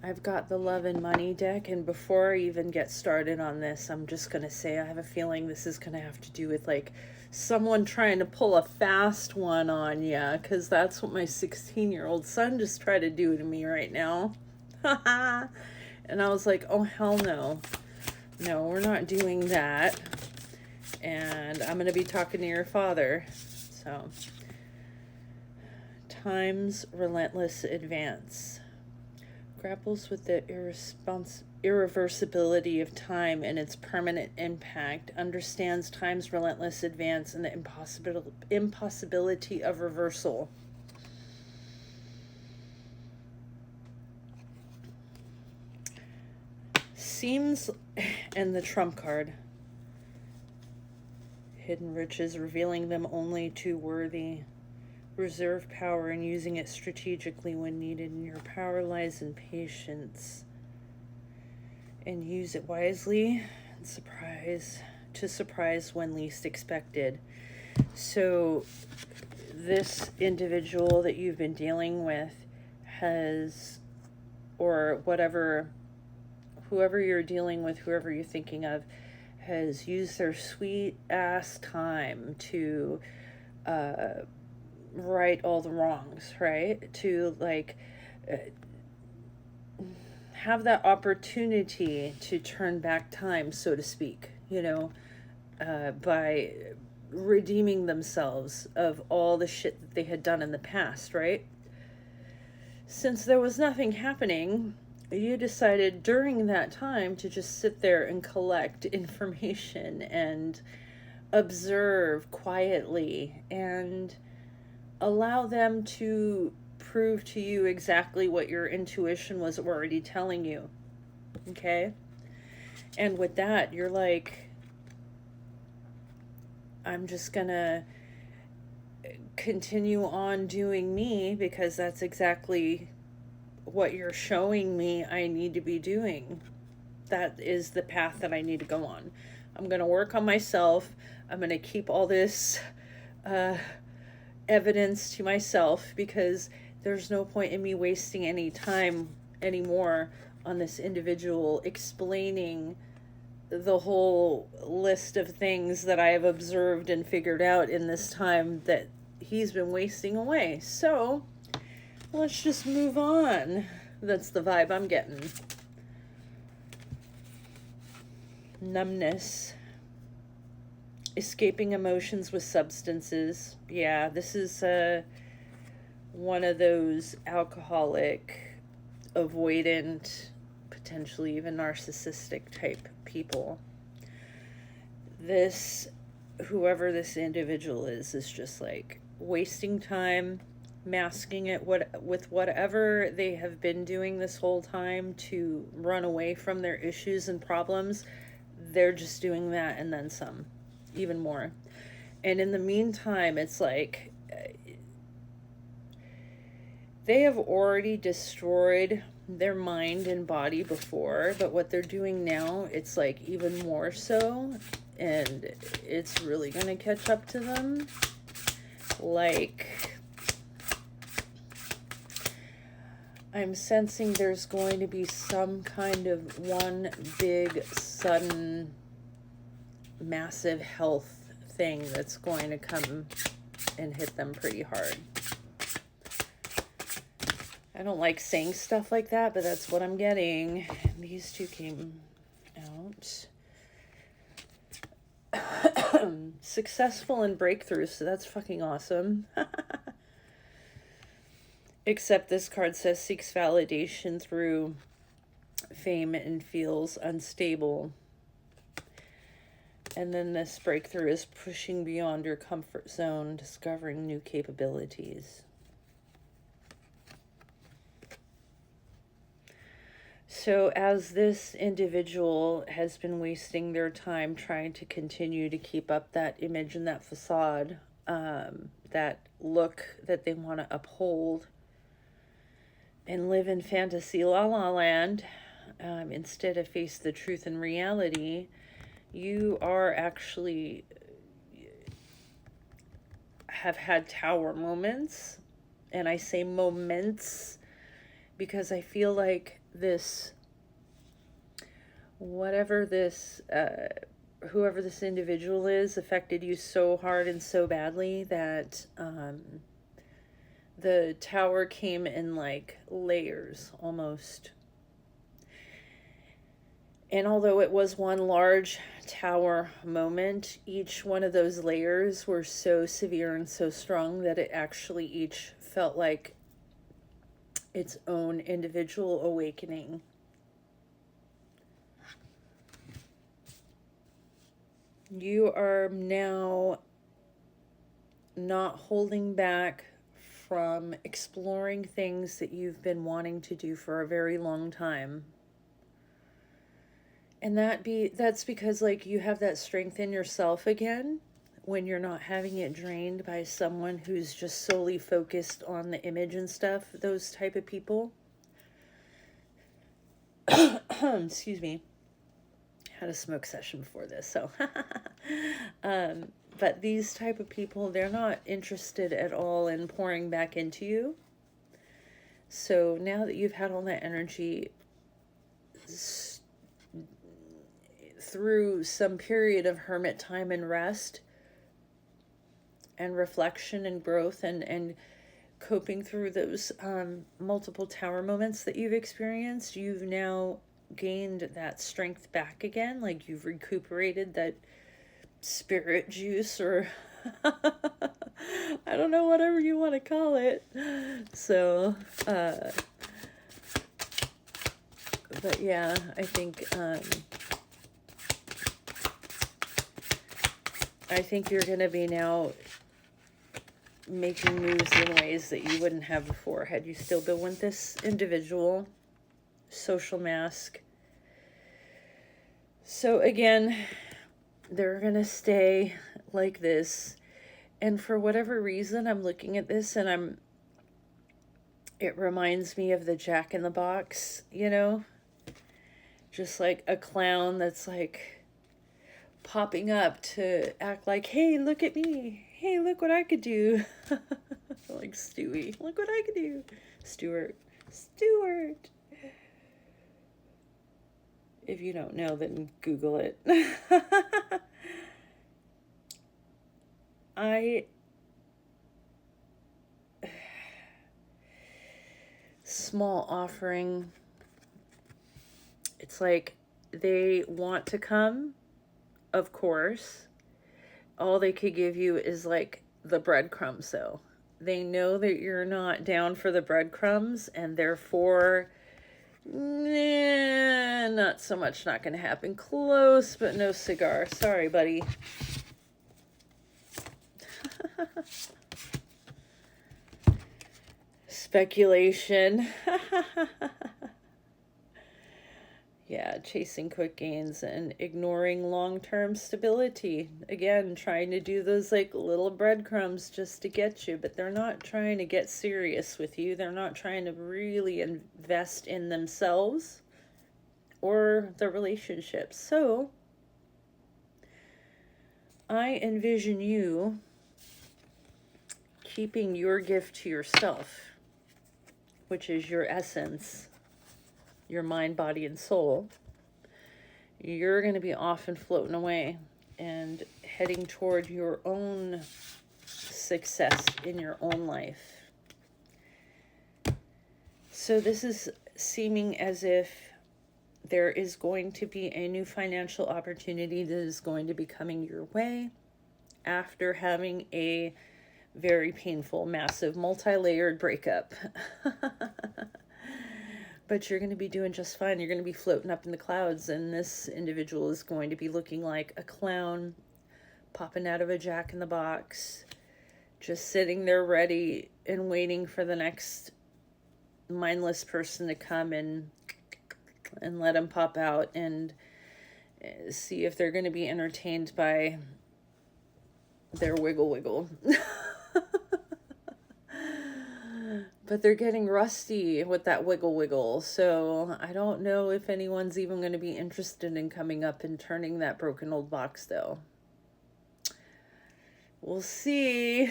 I've got the love and money deck, and before I even get started on this, I'm just gonna say I have a feeling this is gonna have to do with like someone trying to pull a fast one on ya, because that's what my 16-year-old son just tried to do to me right now. And I was like, oh, hell no. No, we're not doing that. And I'm gonna be talking to your father. So, time's relentless advance grapples with the irreversibility of time and its permanent impact, understands time's relentless advance and the impossibility of reversal. Seems, and the trump card. Hidden riches, revealing them only to worthy. Reserve power and using it strategically when needed, and your power lies in patience. And use it wisely and surprise when least expected. So this individual that you've been dealing with has, or whoever you're dealing with, whoever you're thinking of, has used their sweet ass time to right all the wrongs, right? To have that opportunity to turn back time, so to speak, by redeeming themselves of all the shit that they had done in the past, right? Since there was nothing happening, you decided during that time to just sit there and collect information and observe quietly and allow them to prove to you exactly what your intuition was already telling you. Okay? And with that, you're like, I'm just gonna continue on doing me because that's exactly what you're showing me I need to be doing. That is the path that I need to go on. I'm gonna work on myself. I'm gonna keep all this evidence to myself because there's no point in me wasting any time anymore on this individual explaining the whole list of things that I have observed and figured out in this time that he's been wasting away. So, let's just move on. That's the vibe I'm getting. Numbness. Escaping emotions with substances. Yeah, this is one of those alcoholic, avoidant, potentially even narcissistic type people. Whoever this individual is just like wasting time, masking it with whatever they have been doing this whole time to run away from their issues and problems. They're just doing that and then some, even more. And in the meantime, it's like they have already destroyed their mind and body before, but what they're doing now, it's like even more so, and it's really gonna catch up to them. Like, I'm sensing there's going to be some kind of one big, sudden, massive health thing that's going to come and hit them pretty hard. I don't like saying stuff like that, but that's what I'm getting. These two came out. Successful in breakthroughs, so that's fucking awesome. Except this card says seeks validation through fame and feels unstable. And then this breakthrough is pushing beyond your comfort zone, discovering new capabilities. So as this individual has been wasting their time trying to continue to keep up that image and that facade, that look that they want to uphold and live in fantasy la la land, instead of face the truth and reality, you are actually have had tower moments. And I say moments because I feel like this, whatever this, whoever this individual is, affected you so hard and so badly that the tower came in like layers almost. And although it was one large tower moment, each one of those layers were so severe and so strong that it actually each felt like its own individual awakening. You are now not holding back from exploring things that you've been wanting to do for a very long time. And that's because like you have that strength in yourself again when you're not having it drained by someone who's just solely focused on the image and stuff, those type of people. Excuse me. Had a smoke session before this, so but these type of people, they're not interested at all in pouring back into you. So now that you've had all that energy through some period of hermit time and rest and reflection and growth and coping through those multiple tower moments that you've experienced, you've now gained that strength back again. Like you've recuperated that spirit juice, or I don't know, whatever you want to call it. So but yeah, I think you're going to be now making moves in ways that you wouldn't have before had you still been with this individual. Social mask. So again, they're going to stay like this. And for whatever reason, I'm looking at this and it reminds me of the Jack in the Box, you know? Just like a clown that's like popping up to act like, hey, look at me. Hey, look what I could do. Like Stewie. Look what I could do. Stuart. If you don't know, then Google it. Small offering. It's like they want to come, of course. All they could give you is like the breadcrumbs, though. They know that you're not down for the breadcrumbs, and therefore, not so much, not going to happen. Close, but no cigar. Sorry, buddy. Speculation. Yeah, chasing quick gains and ignoring long-term stability. Again, trying to do those like little breadcrumbs just to get you, but they're not trying to get serious with you. They're not trying to really invest in themselves or the relationship. So I envision you keeping your gift to yourself, which is your essence, your mind, body, and soul. You're going to be off and floating away and heading toward your own success in your own life. So this is seeming as if there is going to be a new financial opportunity that is going to be coming your way after having a very painful, massive, multi-layered breakup. But you're going to be doing just fine. You're going to be floating up in the clouds, and this individual is going to be looking like a clown popping out of a Jack in the Box, just sitting there ready and waiting for the next mindless person to come and let him pop out and see if they're going to be entertained by their wiggle. But they're getting rusty with that wiggle. So I don't know if anyone's even going to be interested in coming up and turning that broken old box, though. We'll see.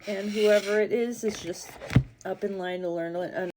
And whoever it is just Up in line to learn